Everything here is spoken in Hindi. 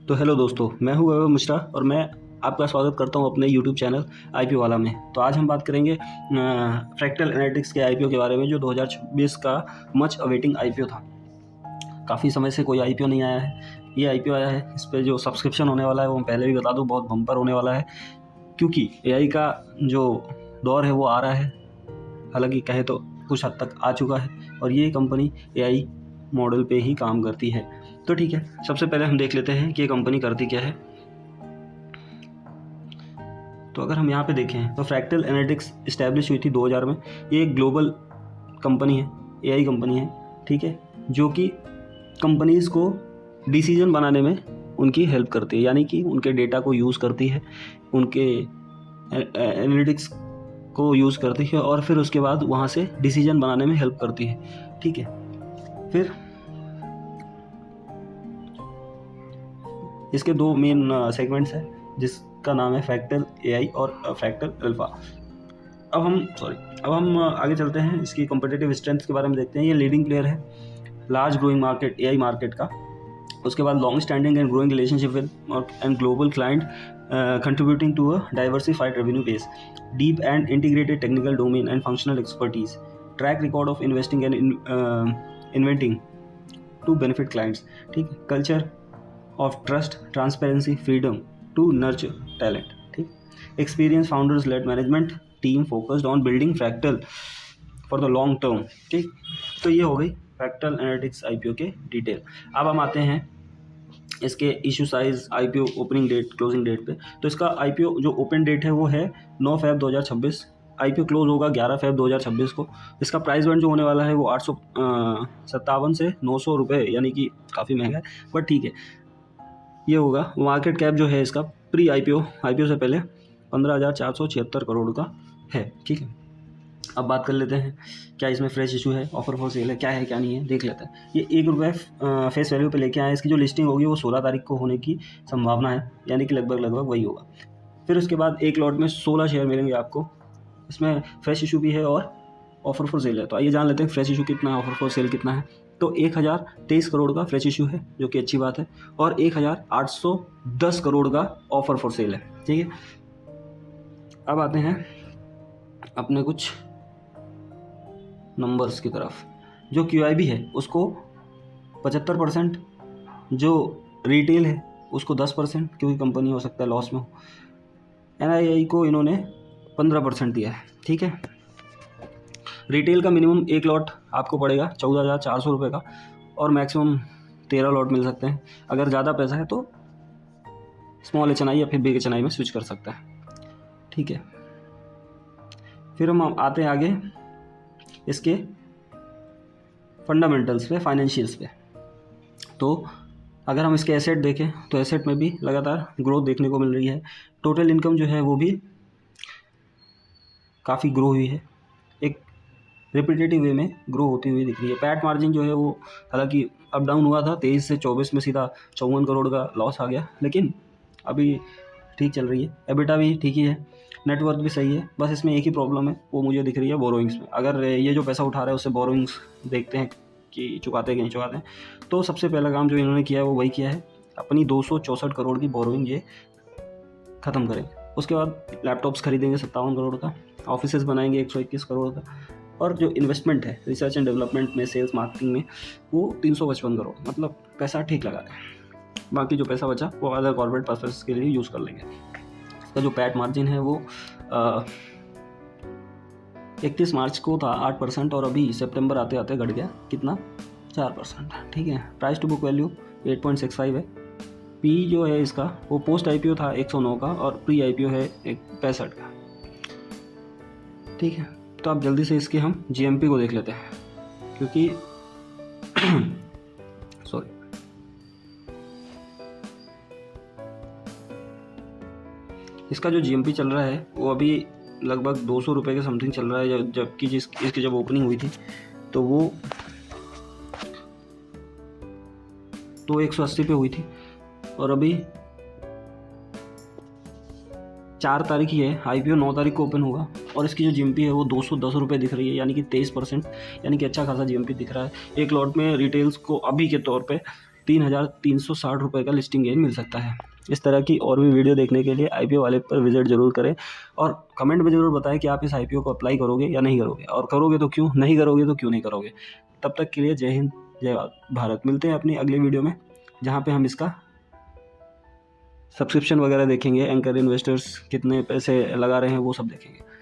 तो हेलो दोस्तों, मैं हूँ वैभव मिश्रा और मैं आपका स्वागत करता हूँ अपने यूट्यूब चैनल आईपीओ वाला में। तो आज हम बात करेंगे फ्रैक्टल एनालिटिक्स के आईपीओ के बारे में, जो 2026 का मच अवेटिंग आईपीओ था। काफ़ी समय से कोई आईपीओ नहीं आया है, ये आईपीओ आया है। इस पर जो सब्सक्रिप्शन होने वाला है वो मैं पहले भी बता दूँ, बहुत बम्पर होने वाला है, क्योंकि एआई का जो दौर है वो आ रहा है। हालांकि कहे तो कुछ हद तक आ चुका है और ये कंपनी एआई मॉडल पे ही काम करती है। तो ठीक है, सबसे पहले हम देख लेते हैं कि ये कंपनी करती क्या है। तो अगर हम यहाँ पे देखें तो फ्रैक्टल एनालिटिक्स इस्टेब्लिश हुई थी 2000 में। ये एक ग्लोबल कंपनी है, एआई कंपनी है, ठीक है, जो कि कंपनीज़ को डिसीजन बनाने में उनकी हेल्प करती है, यानी कि उनके डेटा को यूज़ करती है, उनके एनालिटिक्स को यूज़ करती है और फिर उसके बाद वहाँ से डिसीजन बनाने में हेल्प करती है, ठीक है। फिर इसके दो मेन सेगमेंट्स हैं, जिसका नाम है फ्रैक्टल एआई और फ्रैक्टल अल्फा। अब हम आगे चलते हैं, इसकी कॉम्पिटिटिव स्ट्रेंथ के बारे में देखते हैं। ये लीडिंग प्लेयर है large growing market AI market का। उसके बाद long standing and growing relationship with and global client, contributing to a diversified revenue base, deep and integrated technical domain and functional expertise, track record of investing and inventing to benefit clients, ठीक है। Culture of trust, transparency, freedom to nurture talent, ठीक। Experienced founders led management team focused on building Fractal for the long term, ठीक। तो ये हो गई Fractal Analytics IPO के डिटेल। अब हम आते हैं इसके issue size, IPO opening date, closing date पे। तो इसका आईपीओ जो ओपन डेट है वो है 9 Feb 2026। आईपीओ क्लोज होगा 11 Feb 2026 को। इसका प्राइस बैंड जो होने वाला है वो 857 से 900 रुपये, यानी कि काफ़ी महंगा है, बट ठीक है, ये होगा। मार्केट कैप जो है इसका प्री आईपीओ से पहले 15,476 करोड़ का है, ठीक है। अब बात कर लेते हैं क्या इसमें फ्रेश इशू है, ऑफर फॉर सेल है, क्या है क्या नहीं है, देख लेते हैं। ये ₹1 फेस वैल्यू पे लेके आए। इसकी जो लिस्टिंग होगी वो 16 तारीख को होने की संभावना है, यानी कि लगभग वही होगा। फिर उसके बाद एक लॉट में 16 शेयर मिलेंगे आपको। इसमें फ्रेश इशू भी है और ऑफर फॉर सेल है। तो आइए जान लेते हैं फ्रेश इशू कितना है, ऑफर फॉर सेल कितना है। तो 1023 करोड़ का फ्रेश इशू है, जो कि अच्छी बात है, और 1810 करोड़ का ऑफर फॉर सेल है, ठीक है। अब आते हैं अपने कुछ नंबर्स की तरफ। जो QIB है उसको 75%, जो रिटेल है उसको 10%, क्योंकि कंपनी हो सकता है लॉस में हो। NII को इन्होंने 15% दिया है, ठीक है। रिटेल का मिनिमम एक लॉट आपको पड़ेगा 14,400 रुपये का, और मैक्सिमम 13 लॉट मिल सकते हैं। अगर ज़्यादा पैसा है तो स्मॉल HNI या फिर बिग HNI में स्विच कर सकता है, ठीक है। फिर हम आते हैं आगे इसके फंडामेंटल्स पे, फाइनेंशियल्स पे। तो अगर हम इसके एसेट देखें तो एसेट में भी लगातार ग्रोथ देखने को मिल रही है। टोटल इनकम जो है वो भी काफ़ी ग्रो हुई है, एक रिपीटेटिव वे में ग्रो होती हुई दिख रही है। पैट मार्जिन जो है वो हालांकि अप डाउन हुआ था, 23 से 24 में सीधा 54 करोड़ का लॉस आ गया, लेकिन अभी ठीक चल रही है। एबिटा भी ठीक ही है, नेटवर्थ भी सही है। बस इसमें एक ही प्रॉब्लम है, वो मुझे दिख रही है बोरोइंग्स में। अगर ये जो पैसा उठा रहा है उससे बोरोइंग्स देखते हैं कि चुकाते हैं कि नहीं चुकाते हैं। तो सबसे पहला काम जो इन्होंने किया है वो वही किया है, अपनी 264 करोड़ की बोरोइंग ये ख़त्म करेंगे। उसके बाद लैपटॉप्स खरीदेंगे 57 करोड़ का, ऑफिसेज बनाएंगे 121 करोड़ का, और जो इन्वेस्टमेंट है रिसर्च एंड डेवलपमेंट में, सेल्स मार्केटिंग में, वो 355 करोड़। मतलब पैसा ठीक लगा है। बाकी जो पैसा बचा वो अदर कॉर्पोरेट पर्पस के लिए यूज़ कर लेंगे। इसका जो पैट मार्जिन है वो 31 मार्च को था 8%, और अभी सितंबर आते आते घट गया कितना, 4%, ठीक है। प्राइस टू बुक वैल्यू 8.65 है। पी जो है इसका वो पोस्ट आईपीओ था 109 का, और प्री आईपीओ है 65 का, ठीक है। तो आप जल्दी से इसके हम GMP को देख लेते हैं, क्योंकि सॉरी, इसका जो GMP चल रहा है वो अभी लगभग 200 रुपये के समथिंग चल रहा है। जबकि इसकी जब ओपनिंग हुई थी तो वो तो 180 पे हुई थी, और अभी 4 तारीख ही है, आईपीओ 9 तारीख को ओपन होगा, और इसकी जो GMP है वो 210 रुपये दिख रही है, यानी कि 23%, यानी कि अच्छा खासा GMP दिख रहा है। एक लॉट में रिटेल्स को अभी के तौर पे ₹3,360 का लिस्टिंग गेन मिल सकता है। इस तरह की और भी वीडियो देखने के लिए IPO वाले पर विजिट ज़रूर करें और कमेंट में ज़रूर बताएं कि आप इस IPO को अप्लाई करोगे या नहीं करोगे, और करोगे तो क्यों, नहीं करोगे तो क्यों नहीं करोगे। तब तक के लिए जय हिंद, जय भारत। मिलते हैं अपनी अगली वीडियो में, जहाँ पे हम इसका सब्सक्रिप्शन वगैरह देखेंगे, एंकर इन्वेस्टर्स कितने पैसे लगा रहे हैं वो सब देखेंगे।